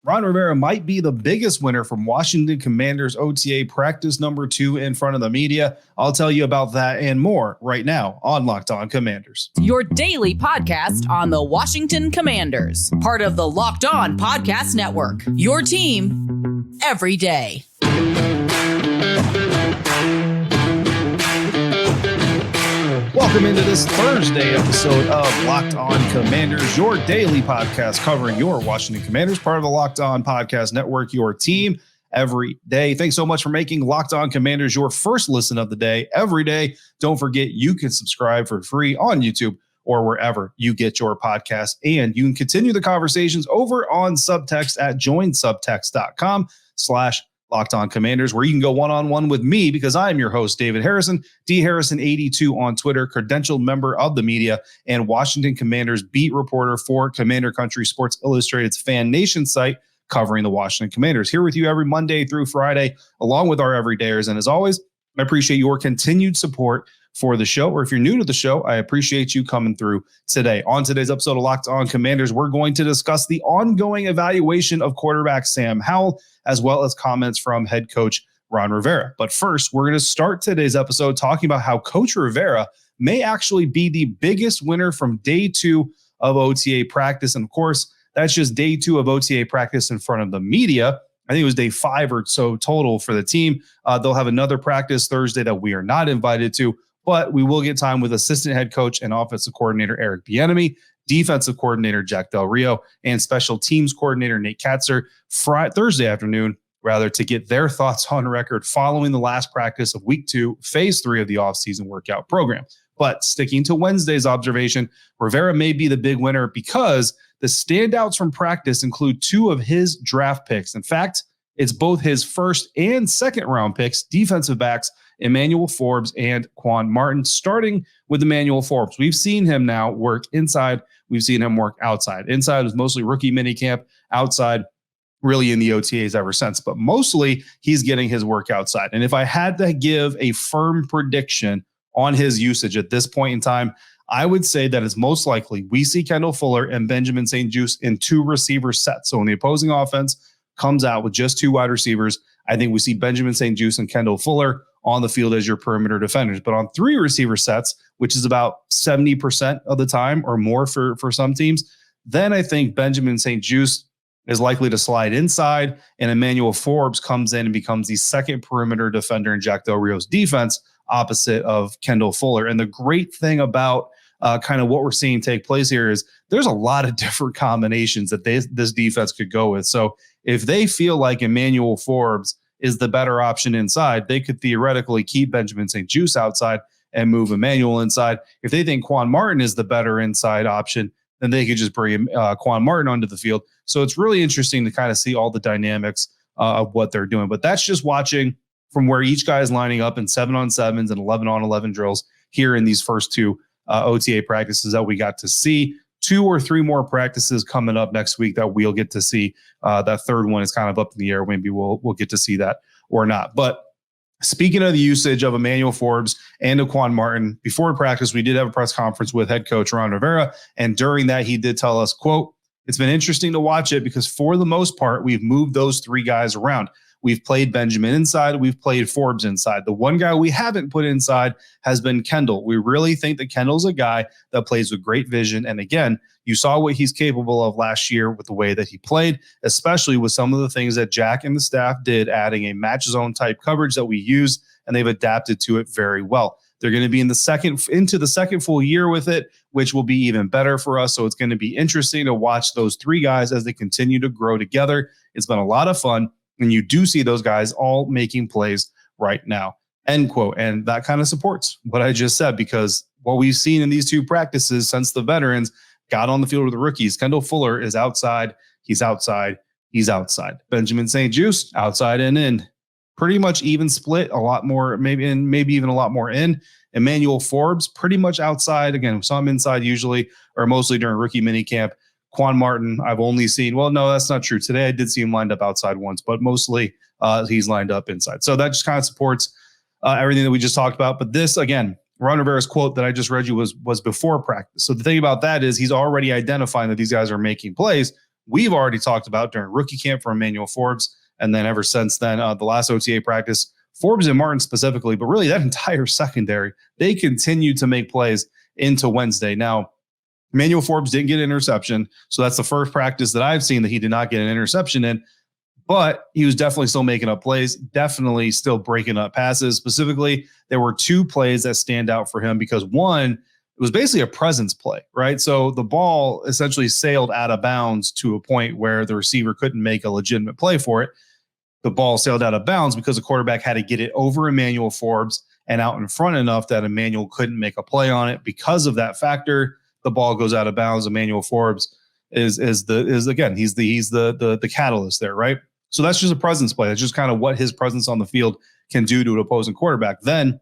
Ron Rivera might be the biggest winner from Washington Commanders OTA practice number 2 in front of the media. I'll tell you about that and more right now on Locked On Commanders. Your daily podcast on the Washington Commanders, part of the Locked On Podcast Network. Your team every day. Welcome into this Thursday episode of Locked On Commanders, your daily podcast covering your Washington Commanders, part of the Locked On Podcast Network, your team every day. Thanks so much for making Locked On Commanders your first listen of the day every day. Don't forget, you can subscribe for free on YouTube or wherever you get your podcast. And you can continue the conversations over on Subtext at joinsubtext.com/Locked On Commanders, where you can go one-on-one with me because I am your host, David Harrison, DHarrison82 on Twitter, credentialed member of the media and Washington Commanders beat reporter for Commander Country Sports Illustrated's FanNation site covering the Washington Commanders. Here with you every Monday through Friday, along with our everydayers. And as always, I appreciate your continued support for the show. Or if you're new to the show, I appreciate you coming through today. On today's episode of Locked On Commanders, we're going to discuss the ongoing evaluation of quarterback Sam Howell, as well as comments from head coach Ron Rivera. But first, we're going to start today's episode talking about how Coach Rivera may actually be the biggest winner from day 2 of OTA practice. And of course, that's just day 2 of OTA practice in front of the media. I think it was day 5 or so total for the team. They'll have another practice Thursday that we are not invited to, but we will get time with assistant head coach and offensive coordinator Eric Bieniemy, defensive coordinator Jack Del Rio, and special teams coordinator Nate Katzer Thursday afternoon, to get their thoughts on record following the last practice of week 2, phase 3 of the offseason workout program. But sticking to Wednesday's observation, Rivera may be the big winner because the standouts from practice include 2 of his draft picks. In fact, it's both his first and second round picks, defensive backs Emmanuel Forbes and Quan Martin, starting with Emmanuel Forbes. We've seen him now work inside. We've seen him work outside. Inside was mostly rookie minicamp, outside really in the OTAs ever since, but mostly he's getting his work outside. And if I had to give a firm prediction on his usage at this point in time, I would say that it's most likely we see Kendall Fuller and Benjamin St-Juste in 2 receiver sets. So when the opposing offense comes out with just 2 wide receivers, I think we see Benjamin St-Juste and Kendall Fuller on the field as your perimeter defenders. But on 3 receiver sets, which is about 70% of the time or more for some teams, then I think Benjamin St-Juste is likely to slide inside, and Emmanuel Forbes comes in and becomes the second perimeter defender in Jack Del Rio's defense opposite of Kendall Fuller. And the great thing about kind of what we're seeing take place here is there's a lot of different combinations that this defense could go with. So if they feel like Emmanuel Forbes is the better option inside, they could theoretically keep Benjamin St-Juste outside and move Emmanuel inside. If they think Quan Martin is the better inside option, then they could just bring Quan Martin onto the field. So it's really interesting to kind of see all the dynamics of what they're doing. But that's just watching from where each guy is lining up in 7-on-7s and 11-on-11 drills here in these first 2 OTA practices that we got to see. 2 or 3 more practices coming up next week that we'll get to see. That third one is kind of up in the air. Maybe we'll get to see that or not. But speaking of the usage of Emmanuel Forbes and of Quan Martin, before practice, we did have a press conference with head coach Ron Rivera. And during that, he did tell us, quote, "It's been interesting to watch it because for the most part, we've moved those 3 guys around. We've played Benjamin inside. We've played Forbes inside. The one guy we haven't put inside has been Kendall. We really think that Kendall's a guy that plays with great vision. And again, you saw what he's capable of last year with the way that he played, especially with some of the things that Jack and the staff did, adding a match zone type coverage that we use, and they've adapted to it very well. They're going to be into the second full year with it, which will be even better for us. So it's going to be interesting to watch those 3 guys as they continue to grow together. It's been a lot of fun. And you do see those guys all making plays right now," end quote. And that kind of supports what I just said, because what we've seen in these 2 practices since the veterans got on the field with the rookies, Kendall Fuller is outside. He's outside. He's outside. Benjamin St-Juste outside and in. Pretty much even split, a lot more, maybe even a lot more in. Emmanuel Forbes, pretty much outside. Again, some inside usually, or mostly during rookie minicamp. Quan Martin, I've only seen, well, no, that's not true. Today I did see him lined up outside once, but mostly he's lined up inside. So that just kind of supports everything that we just talked about. But this, again, Ron Rivera's quote that I just read you was before practice. So the thing about that is he's already identifying that these guys are making plays we've already talked about during rookie camp for Emmanuel Forbes. And then ever since then, the last OTA practice, Forbes and Martin specifically, but really that entire secondary, they continue to make plays into Wednesday. Now, Emmanuel Forbes didn't get an interception. So that's the first practice that I've seen that he did not get an interception in. But he was definitely still making up plays, definitely still breaking up passes. Specifically, there were two plays that stand out for him because one, it was basically a presence play, right? So the ball essentially sailed out of bounds to a point where the receiver couldn't make a legitimate play for it. The ball sailed out of bounds because the quarterback had to get it over Emmanuel Forbes and out in front enough that Emmanuel couldn't make a play on it. Because of that factor, the ball goes out of bounds. Emmanuel Forbes is again, he's the catalyst there, right? So that's just a presence play. That's just kind of what his presence on the field can do to an opposing quarterback. Then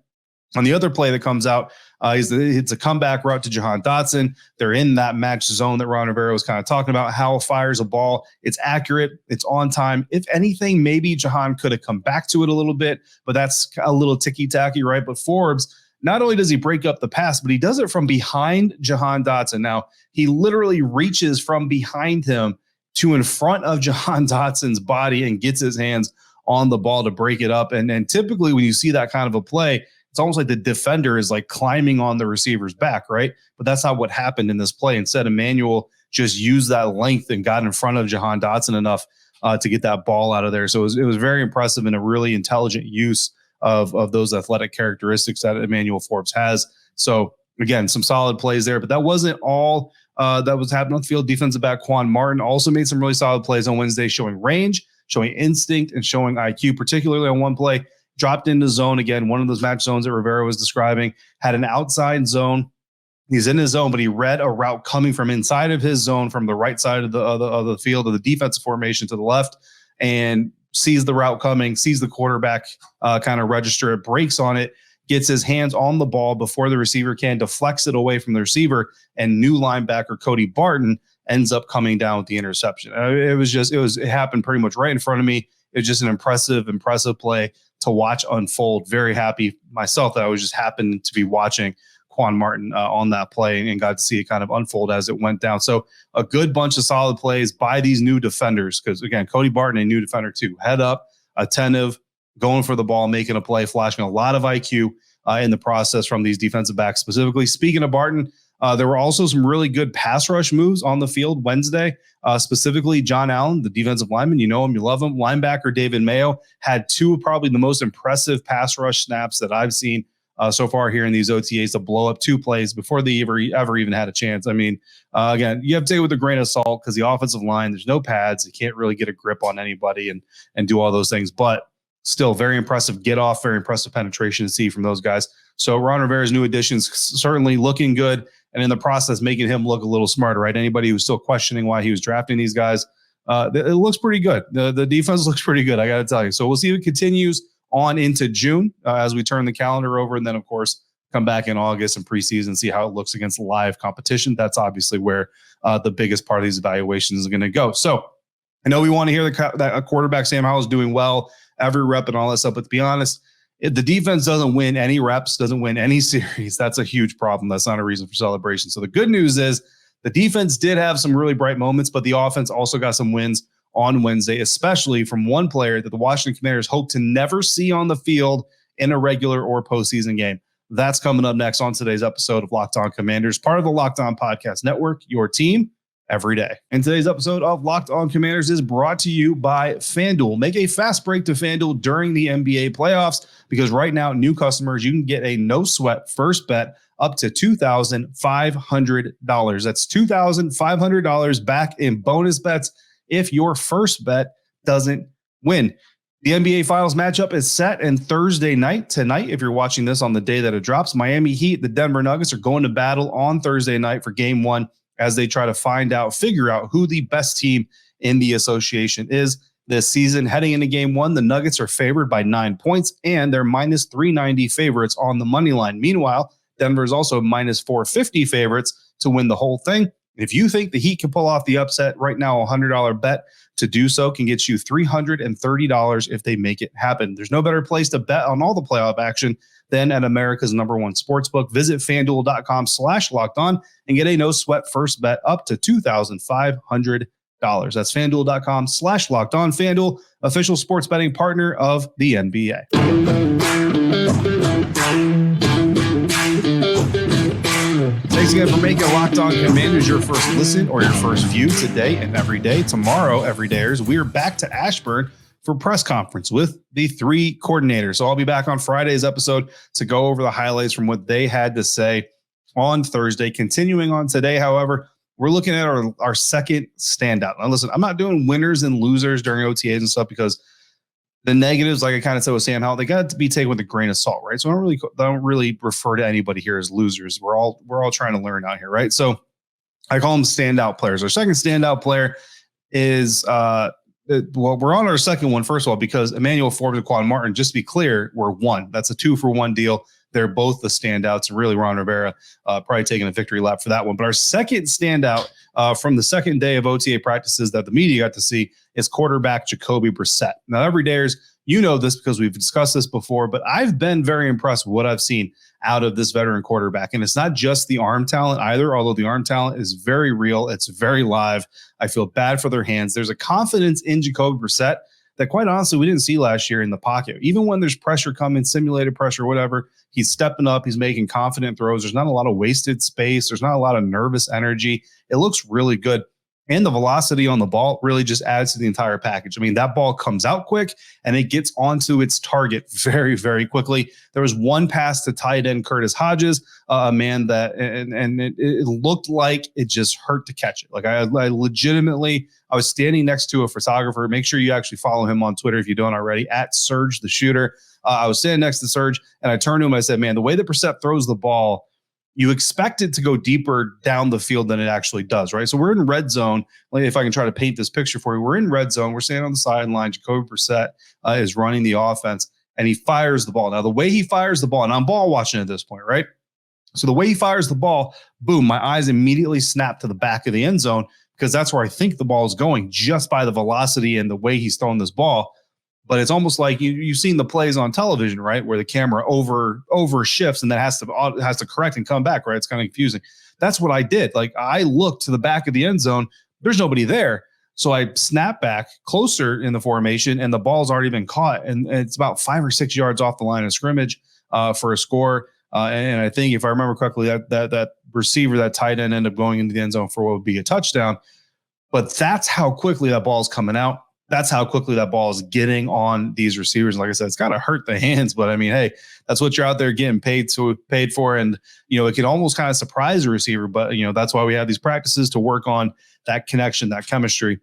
on the other play that comes out, it's a comeback route to Jahan Dotson. They're in that match zone that Ron Rivera was kind of talking about. Howell fires a ball. It's accurate. It's on time. If anything, maybe Jahan could have come back to it a little bit, but that's a little ticky-tacky, right? But Forbes, not only does he break up the pass, but he does it from behind Jahan Dotson. Now, he literally reaches from behind him to in front of Jahan Dotson's body and gets his hands on the ball to break it up. And typically when you see that kind of a play, it's almost like the defender is like climbing on the receiver's back, right? But that's not what happened in this play. Instead, Emmanuel just used that length and got in front of Jahan Dotson enough to get that ball out of there. So it was very impressive and a really intelligent use of those athletic characteristics that Emmanuel Forbes has. So again, some solid plays there, but that wasn't all that was happening on the field. Defensive back Quan Martin also made some really solid plays on Wednesday, showing range, showing instinct, and showing IQ, particularly on one play. Dropped into zone again, one of those match zones that Rivera was describing, had an outside zone. He's in his zone, but he read a route coming from inside of his zone from the right side of the field of the defensive formation to the left, and sees the route coming, sees the quarterback kind of register it, breaks on it, gets his hands on the ball before the receiver can, deflects it away from the receiver, and new linebacker Cody Barton ends up coming down with the interception. It happened pretty much right in front of me. It was just an impressive play to watch unfold. Very happy myself that I was just happened to be watching Quan Martin on that play and got to see it kind of unfold as it went down. So a good bunch of solid plays by these new defenders, because again, Cody Barton, a new defender too, head up, attentive, going for the ball, making a play, flashing a lot of IQ in the process from these defensive backs specifically. Speaking of Barton, there were also some really good pass rush moves on the field Wednesday. Specifically, John Allen, the defensive lineman, you know him, you love him. Linebacker David Mayo had two of probably the most impressive pass rush snaps that I've seen so far here in these OTAs to blow up two plays before they ever even had a chance. I mean, again, you have to take it with a grain of salt because the offensive line, there's no pads. You can't really get a grip on anybody and do all those things. But still very impressive get off, very impressive penetration to see from those guys. So Ron Rivera's new additions certainly looking good, and in the process making him look a little smarter, right? Anybody who's still questioning why he was drafting these guys, it looks pretty good. The defense looks pretty good, I got to tell you. So we'll see if it continues on into June as we turn the calendar over, and then, of course, come back in August and preseason, see how it looks against live competition. That's obviously where the biggest part of these evaluations is going to go. So I know we want to hear that a quarterback, Sam Howell, is doing well, every rep and all that stuff, but to be honest, if the defense doesn't win any reps, doesn't win any series, that's a huge problem. That's not a reason for celebration. So the good news is the defense did have some really bright moments, but the offense also got some wins on Wednesday, especially from one player that the Washington Commanders hope to never see on the field in a regular or postseason game. That's coming up next on today's episode of Locked On Commanders, part of the Locked On Podcast Network, your team every day. And today's episode of Locked On Commanders is brought to you by FanDuel. Make a fast break to FanDuel during the NBA playoffs, because right now, new customers, you can get a no-sweat first bet up to $2,500. That's $2,500 back in bonus bets if your first bet doesn't win. The NBA Finals matchup is set, and Thursday night, tonight, if you're watching this on the day that it drops, Miami Heat, the Denver Nuggets are going to battle on Thursday night for Game 1 as they try to figure out who the best team in the association is this season. Heading into Game 1, the Nuggets are favored by 9 points, and they're minus 390 favorites on the money line. Meanwhile, Denver is also minus 450 favorites to win the whole thing. If you think the Heat can pull off the upset right now, a $100 bet to do so can get you $330 if they make it happen. There's no better place to bet on all the playoff action than at America's #1 sportsbook. Visit FanDuel.com/lockedon and get a no-sweat first bet up to $2,500. That's FanDuel.com/LockedOn. FanDuel, official sports betting partner of the NBA. Thanks again for making Locked On Commanders your first listen or your first view today and every day. Tomorrow, everydayers, we are back to Ashburn for press conference with the three coordinators. So I'll be back on Friday's episode to go over the highlights from what they had to say on Thursday. Continuing on today, however, we're looking at our second standout. Now, listen, I'm not doing winners and losers during OTAs and stuff because the negatives, like I kind of said with Sam Howell, they got to be taken with a grain of salt, right? So I don't really refer to anybody here as losers. We're all trying to learn out here, right? So I call them standout players. Our second standout player is we're on our second one, first of all, because Emmanuel Forbes and Quan Martin, just to be clear, we're one. That's a 2-for-1 deal. They're both the standouts, and really Ron Rivera probably taking a victory lap for that one. But our second standout from the second day of OTA practices that the media got to see is quarterback Jacoby Brissett. Now, everydayers, you know this because we've discussed this before, but I've been very impressed with what I've seen out of this veteran quarterback. And it's not just the arm talent either, although the arm talent is very real. It's very live. I feel bad for their hands. There's a confidence in Jacoby Brissett that, quite honestly, we didn't see last year in the pocket. Even when there's pressure coming, simulated pressure, whatever, he's stepping up. He's making confident throws. There's not a lot of wasted space. There's not a lot of nervous energy. It looks really good. And the velocity on the ball really just adds to the entire package. I mean, that ball comes out quick and it gets onto its target very, very quickly. There was one pass to tight end Curtis Hodges, a man that, and it looked like it just hurt to catch it. Like I legitimately, I was standing next to a photographer. Make sure you actually follow him on Twitter if you don't already, at Surge the Shooter. I was standing next to Surge and I turned to him. I said, man, the way that Brissett throws the ball, you expect it to go deeper down the field than it actually does, right? So we're in red zone. If I can try to paint this picture for you, we're in red zone. We're standing on the sideline. Jacoby Brissett is running the offense, and he fires the ball. Now, the way he fires the ball, and I'm ball watching at this point, right? So the way he fires the ball, boom, my eyes immediately snap to the back of the end zone because that's where I think the ball is going just by the velocity and the way he's throwing this ball. But it's almost like you've seen the plays on television, right, where the camera over shifts and that has to correct and come back, right? It's kind of confusing. That's what I did. Like I looked to the back of the end zone. There's nobody there. So I snap back closer in the formation and the ball's already been caught. And it's about 5 or 6 yards off the line of scrimmage for a score. And I think if I remember correctly, that receiver, that tight end ended up going into the end zone for what would be a touchdown. But that's how quickly that ball's coming out. That's how quickly that ball is getting on these receivers. And like I said, it's got to hurt the hands, but I mean, hey, that's what you're out there getting paid for. And, it can almost kind of surprise a receiver, but that's why we have these practices to work on that connection, that chemistry.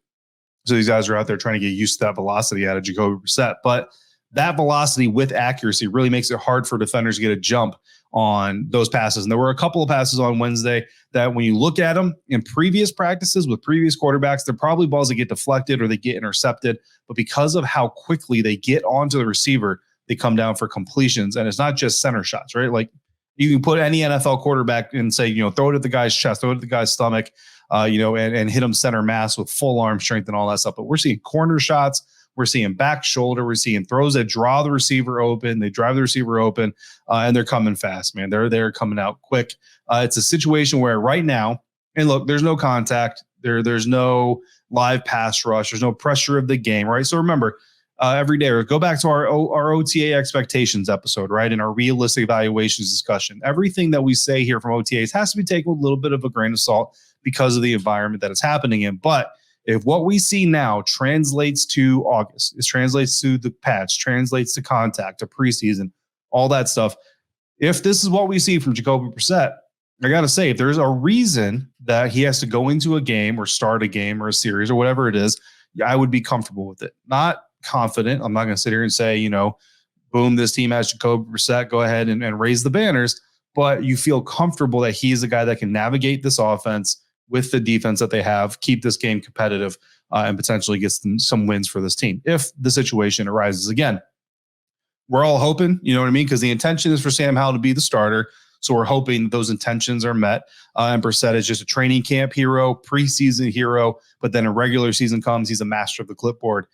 So these guys are out there trying to get used to that velocity out of Jacoby Brissett, but that velocity with accuracy really makes it hard for defenders to get a jump on those passes. And there were a couple of passes on Wednesday that when you look at them in previous practices with previous quarterbacks, they're probably balls that get deflected or they get intercepted. But because of how quickly they get onto the receiver, they come down for completions. And it's not just center shots, right? Like you can put any NFL quarterback and say, throw it at the guy's chest, throw it at the guy's stomach, and hit him center mass with full arm strength and all that stuff. But we're seeing corner shots. We're seeing back shoulder. We're seeing throws that draw the receiver open. They drive the receiver open, and they're coming fast, man. They're coming out quick. It's a situation where right now, and look, there's no contact. There's no live pass rush. There's no pressure of the game, right? So remember, every day, go back to our OTA expectations episode, right? In our realistic evaluations discussion. Everything that we say here from OTAs has to be taken with a little bit of a grain of salt because of the environment that it's happening in. But if what we see now translates to August, it translates to the patch, translates to contact, to preseason, all that stuff. If this is what we see from Jacoby Brissett, I got to say, if there's a reason that he has to go into a game or start a game or a series or whatever it is, I would be comfortable with it. Not confident. I'm not going to sit here and say, boom, this team has Jacoby Brissett, go ahead and raise the banners. But you feel comfortable that he's a guy that can navigate this offense with the defense that they have, keep this game competitive, and potentially get some wins for this team if the situation arises again. We're all hoping, you know what I mean? Because the intention is for Sam Howell to be the starter. So we're hoping those intentions are met. And Brissett is just a training camp hero, preseason hero, but then a regular season comes, he's a master of the clipboard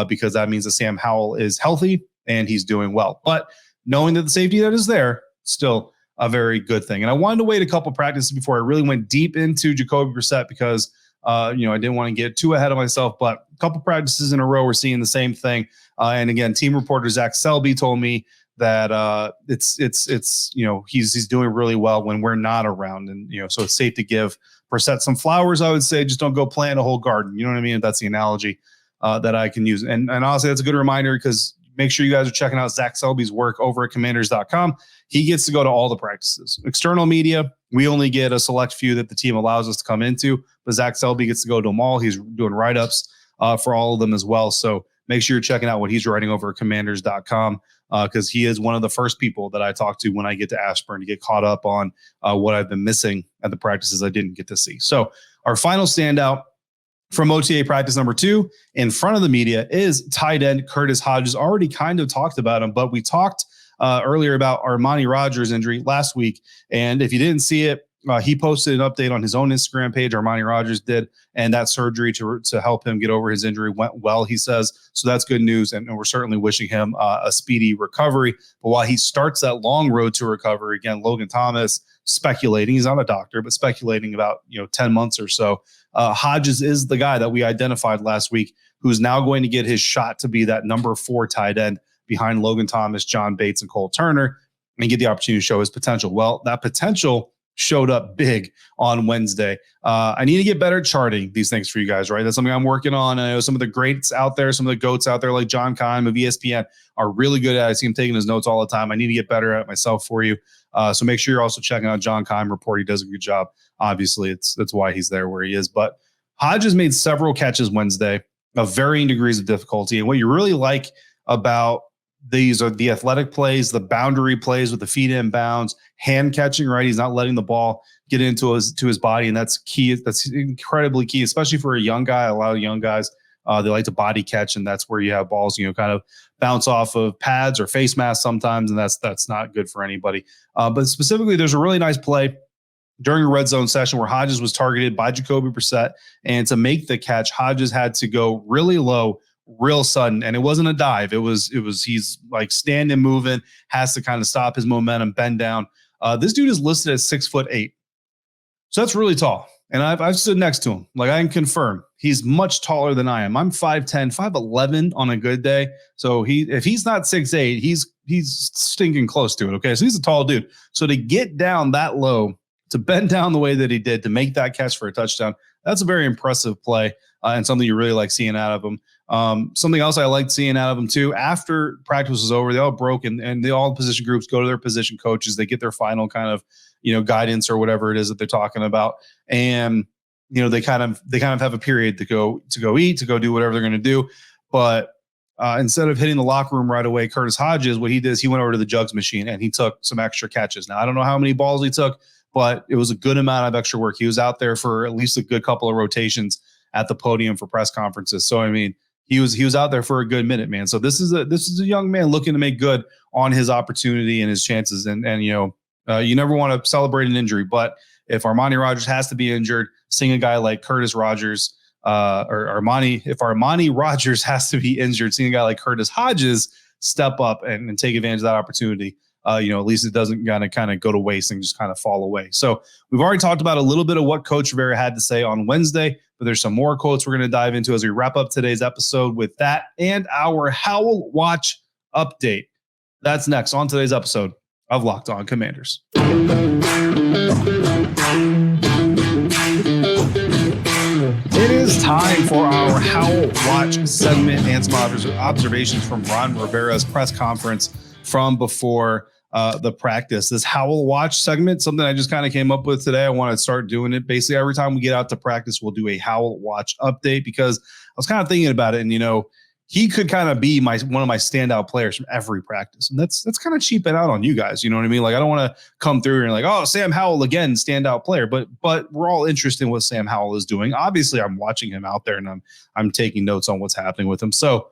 because that means that Sam Howell is healthy and he's doing well. But knowing that the safety that is there, still a very good thing. And I wanted to wait a couple practices before I really went deep into Jacoby Brissett because I didn't want to get too ahead of myself, but a couple practices in a row, we're seeing the same thing. And again, team reporter Zach Selby told me that he's doing really well when we're not around, and so it's safe to give Brissett some flowers. I would say just don't go plant a whole garden. You know what I mean? That's the analogy that I can use. And honestly, that's a good reminder, because make sure you guys are checking out Zach Selby's work over at commanders.com. He gets to go to all the practices. External media, we only get a select few that the team allows us to come into, but Zach Selby gets to go to them all. He's doing write-ups for all of them as well. So make sure you're checking out what he's writing over at commanders.com, because he is one of the first people that I talk to when I get to Ashburn to get caught up on what I've been missing at the practices I didn't get to see. So our final standout from OTA practice number 2 in front of the media is tight end Curtis Hodges. Already kind of talked about him, but we talked earlier about Armani Rogers' injury last week. And if you didn't see it, he posted an update on his own Instagram page. Armani Rogers did, and that surgery to help him get over his injury went well, he says. So that's good news, and we're certainly wishing him a speedy recovery. But while he starts that long road to recovery, again, Logan Thomas speculating, he's not a doctor, but speculating about 10 months or so. Hodges is the guy that we identified last week, who's now going to get his shot to be that number 4 tight end behind Logan Thomas, John Bates, and Cole Turner, and get the opportunity to show his potential. Well, that potential showed up big on Wednesday. I need to get better at charting these things for you guys, right? That's something I'm working on. I know some of the greats out there, some of the GOATs out there, like John Quan of ESPN, are really good at it. I see him taking his notes all the time. I need to get better at it myself for you. So make sure you're also checking out John Quan report. He does a good job. Obviously, that's why he's there where he is. But Hodges made several catches Wednesday of varying degrees of difficulty. And what you really like about these are the athletic plays, the boundary plays with the feet in bounds, hand catching, right? He's not letting the ball get into his body, and that's key. That's incredibly key, especially for a young guy. A lot of young guys, they like to body catch, and that's where you have balls, kind of bounce off of pads or face masks sometimes, and that's not good for anybody. But specifically, there's a really nice play during a red zone session where Hodges was targeted by Jacoby Brissett, and to make the catch, Hodges had to go really low, real sudden, and it wasn't a dive. It was he's like standing, moving, has to kind of stop his momentum, bend down. This dude is listed at 6'8", so that's really tall. And I've stood next to him. Like, I can confirm he's much taller than I am. I'm 5'10", 5'11" on a good day. So if he's not 6'8", he's stinking close to it. Okay, so he's a tall dude. So to get down that low, to bend down the way that he did, to make that catch for a touchdown, that's a very impressive play, and something you really like seeing out of him. Something else I liked seeing out of them too, after practice was over, they all broke, and all position groups go to their position coaches. They get their final kind of, guidance or whatever it is that they're talking about. And, they kind of have a period to go eat, to go do whatever they're going to do. But instead of hitting the locker room right away, Curtis Hodges, what he did is he went over to the jugs machine and he took some extra catches. Now, I don't know how many balls he took, but it was a good amount of extra work. He was out there for at least a good couple of rotations at the podium for press conferences. So, I mean, he was out there for a good minute, man. So this is a young man looking to make good on his opportunity and his chances. And you never want to celebrate an injury, but if Armani Rogers has to be injured, seeing a guy like Curtis Rogers if Armani Rogers has to be injured, seeing a guy like Curtis Hodges step up and take advantage of that opportunity, at least it doesn't kind of go to waste and just kind of fall away. So we've already talked about a little bit of what Coach Rivera had to say on Wednesday, but there's some more quotes we're going to dive into as we wrap up today's episode with that and our Howell Watch update. That's next on today's episode of Locked On Commanders. It is time for our Howell Watch segment and some observations from Ron Rivera's press conference from before the practice. This Howell Watch segment, something I just kind of came up with today. I want to start doing it. Basically, every time we get out to practice, we'll do a Howell Watch update, because I was kind of thinking about it, and he could kind of be one of my standout players from every practice. And that's kind of cheaping out on you guys. You know what I mean? Like, I don't want to come through and like, oh, Sam Howell again, standout player. But we're all interested in what Sam Howell is doing. Obviously, I'm watching him out there, and I'm taking notes on what's happening with him. So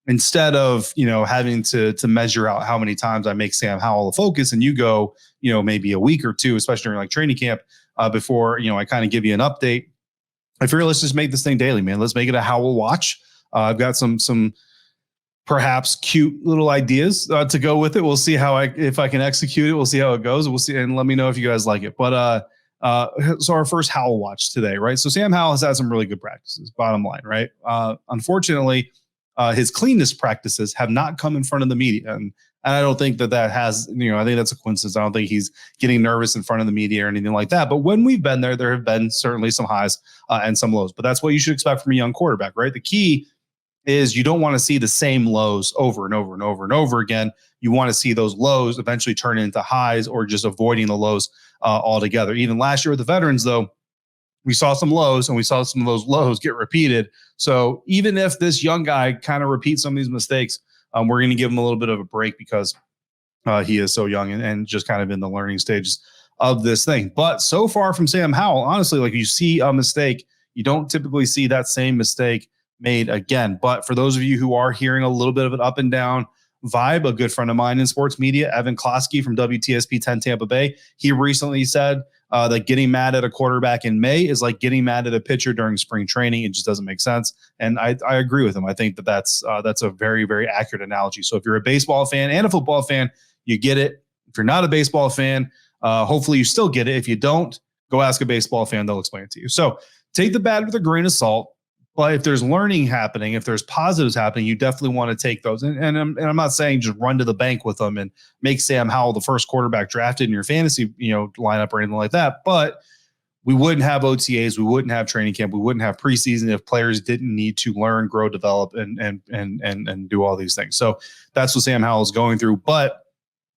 instead of, having to measure out how many times I make Sam Howell a focus, and you go, maybe a week or two, especially during like training camp, before, I kind of give you an update, I figure let's just make this thing daily, man. Let's make it a Howell Watch. I've got some perhaps cute little ideas to go with it. We'll see if I can execute it. We'll see how it goes. We'll see, and let me know if you guys like it. But So our first Howell watch today, right? So Sam Howell has had some really good practices, bottom line, right? Unfortunately, his cleanness practices have not come in front of the media. And I don't think that has, I think that's a coincidence. I don't think he's getting nervous in front of the media or anything like that. But when we've been there have been certainly some highs and some lows. But that's what you should expect from a young quarterback, right? The key is you don't want to see the same lows over and over and over and over again. You want to see those lows eventually turn into highs or just avoiding the lows altogether. Even last year with the veterans, though, we saw some lows and we saw some of those lows get repeated. So even if this young guy kind of repeats some of these mistakes, we're going to give him a little bit of a break because he is so young and just kind of in the learning stages of this thing. But so far from Sam Howell, honestly, like you see a mistake, you don't typically see that same mistake made again. But for those of you who are hearing a little bit of an up and down vibe, a good friend of mine in sports media, Evan Klosky from WTSP 10 Tampa Bay, he recently said that getting mad at a quarterback in May is like getting mad at a pitcher during spring training. It just doesn't make sense. And I agree with him. I think that's a very, very accurate analogy. So if you're a baseball fan and a football fan, you get it. If you're not a baseball fan, hopefully you still get it. If you don't, go ask a baseball fan. They'll explain it to you. So take the bad with a grain of salt. But if there's learning happening, if there's positives happening, you definitely want to take those. And I'm not saying just run to the bank with them and make Sam Howell the first quarterback drafted in your fantasy, lineup or anything like that. But we wouldn't have OTAs, we wouldn't have training camp, we wouldn't have preseason if players didn't need to learn, grow, develop, and do all these things. So that's what Sam Howell is going through. But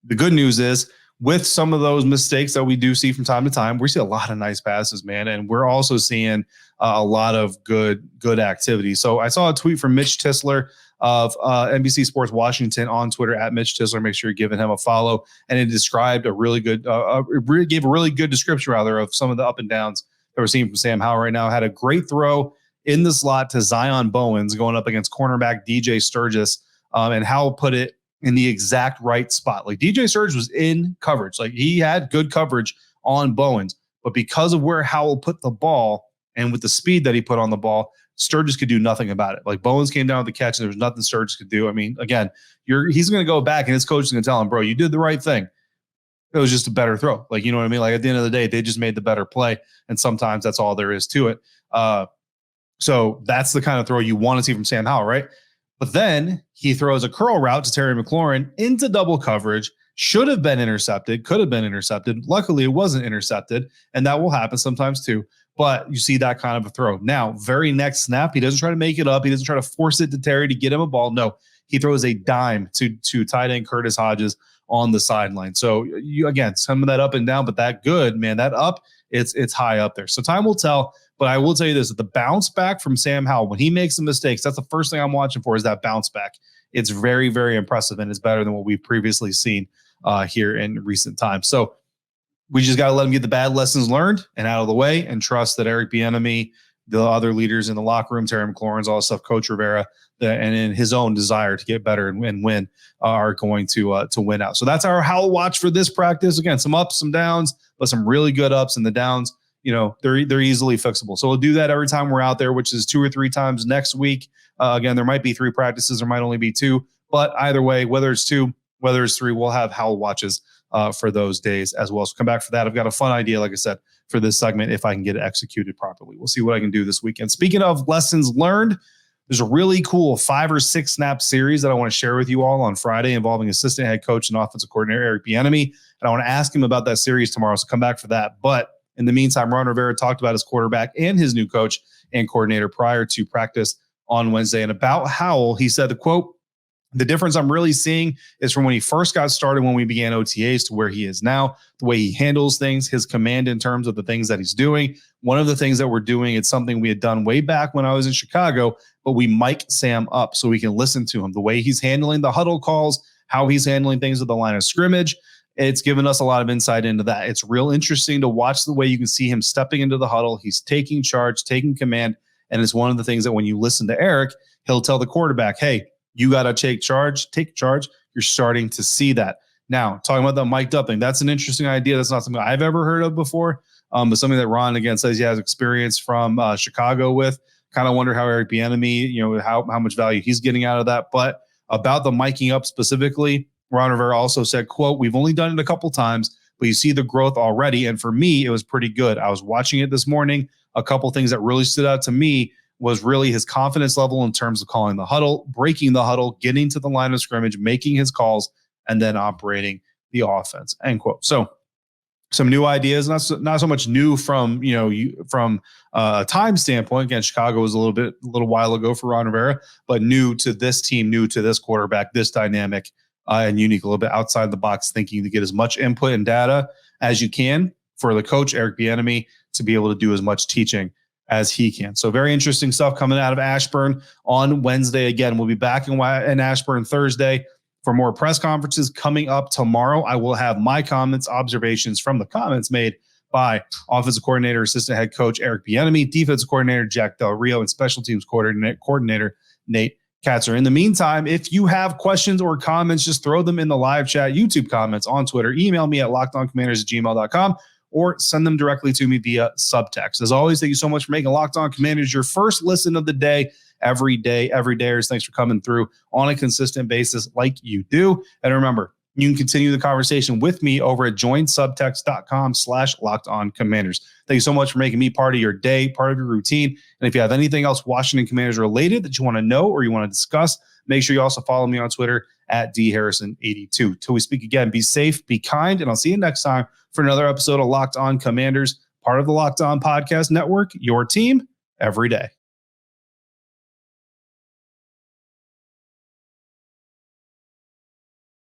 the good news is, with some of those mistakes that we do see from time to time, we see a lot of nice passes, man. And we're also seeing a lot of good activity. So I saw a tweet from Mitch Tisler of NBC Sports Washington on Twitter at Mitch Tisler. Make sure you're giving him a follow. And it described it gave a really good description rather of some of the up and downs that we're seeing from Sam Howell right now. Had a great throw in the slot to Zion Bowens going up against cornerback DJ Sturgis. And Howell put it in the exact right spot. Like DJ Sturgis was in coverage. Like he had good coverage on Bowens, but because of where Howell put the ball and with the speed that he put on the ball, Sturgis could do nothing about it. Like Bowens came down with the catch and there was nothing Sturgis could do. I mean, again, he's going to go back and his coach is going to tell him, bro, you did the right thing. It was just a better throw. Like, you know what I mean? Like at the end of the day, they just made the better play. And sometimes that's all there is to it. So that's the kind of throw you want to see from Sam Howell, right? But then he throws a curl route to Terry McLaurin into double coverage. Should have been intercepted, could have been intercepted. Luckily, it wasn't intercepted, and that will happen sometimes too. But you see that kind of a throw. Now, very next snap, he doesn't try to make it up. He doesn't try to force it to Terry to get him a ball. No, he throws a dime to tight end Curtis Hodges on the sideline. So you again, some of that up and down, but that good, man, that up, it's high up there. So time will tell. But I will tell you this, that the bounce back from Sam Howell, when he makes some mistakes, that's the first thing I'm watching for is that bounce back. It's very, very impressive, and it's better than what we've previously seen here in recent times. So we just got to let him get the bad lessons learned and out of the way and trust that Eric Bieniemy, the other leaders in the locker room, Terry McLaurin's, all the stuff, Coach Rivera, and in his own desire to get better and win are going to win out. So that's our Howell watch for this practice. Again, some ups, some downs, but some really good ups, and the downs, they're easily fixable. So we'll do that every time we're out there, which is 2 or 3 times next week. Again, there might be 3 practices, there might only be 2, but either way, whether it's 2, whether it's 3, we'll have Howell watches for those days as well. So come back for that. I've got a fun idea, like I said, for this segment if I can get it executed properly. We'll see what I can do this weekend. Speaking of lessons learned, there's a really cool 5 or 6 snap series that I want to share with you all on Friday involving assistant head coach and offensive coordinator Eric Bieniemy. And I want to ask him about that series tomorrow. So come back for that. But in the meantime, Ron Rivera talked about his quarterback and his new coach and coordinator prior to practice on Wednesday. And about Howell, he said, the quote, "The difference I'm really seeing is from when he first got started, when we began OTAs, to where he is now, the way he handles things, his command in terms of the things that he's doing. One of the things that we're doing, it's something we had done way back when I was in Chicago, but we mic Sam up so we can listen to him. The way he's handling the huddle calls, how he's handling things at the line of scrimmage, it's given us a lot of insight into that. It's real interesting to watch the way you can see him stepping into the huddle. He's taking charge, taking command, and it's one of the things that when you listen to Eric, he'll tell the quarterback, hey, you got to take charge. You're starting to see that. Now, talking about the mic'd up thing, that's an interesting idea. That's not something I've ever heard of before, but something that Ron, again, says he has experience from Chicago with. Kind of wonder how Eric Bieniemy, how much value he's getting out of that. But about the miking up specifically, Ron Rivera also said, quote, "We've only done it a couple times, but you see the growth already. And for me, it was pretty good. I was watching it this morning. A couple things that really stood out to me was really his confidence level in terms of calling the huddle, breaking the huddle, getting to the line of scrimmage, making his calls, and then operating the offense, end quote. So some new ideas, not so much new from a time standpoint. Again, Chicago was a little while ago for Ron Rivera, but new to this team, new to this quarterback, this dynamic and unique, a little bit outside the box thinking to get as much input and data as you can for the coach Eric Bieniemy to be able to do as much teaching as he can. So very interesting stuff coming out of Ashburn on Wednesday. Again, we'll be back in Ashburn Thursday for more press conferences coming up tomorrow. I will have my comments, observations from the comments made by offensive coordinator, assistant head coach Eric Bieniemy, defensive coordinator Jack Del Rio, and special teams coordinator Nate Katzer. In the meantime, if you have questions or comments, just throw them in the live chat, YouTube comments, on Twitter. Email me at lockedoncommanders@gmail.com or send them directly to me via Subtext. As always, thank you so much for making Locked On Commanders your first listen of the day. Every dayers. Thanks for coming through on a consistent basis like you do. And remember, you can continue the conversation with me over at joinsubtext.com/LockedOnCommanders. Thank you so much for making me part of your day, part of your routine. And if you have anything else Washington Commanders related that you want to know or you want to discuss, make sure you also follow me on Twitter at dharrison82. Till we speak again, be safe, be kind, and I'll see you next time for another episode of Locked On Commanders, part of the Locked On Podcast Network, your team every day.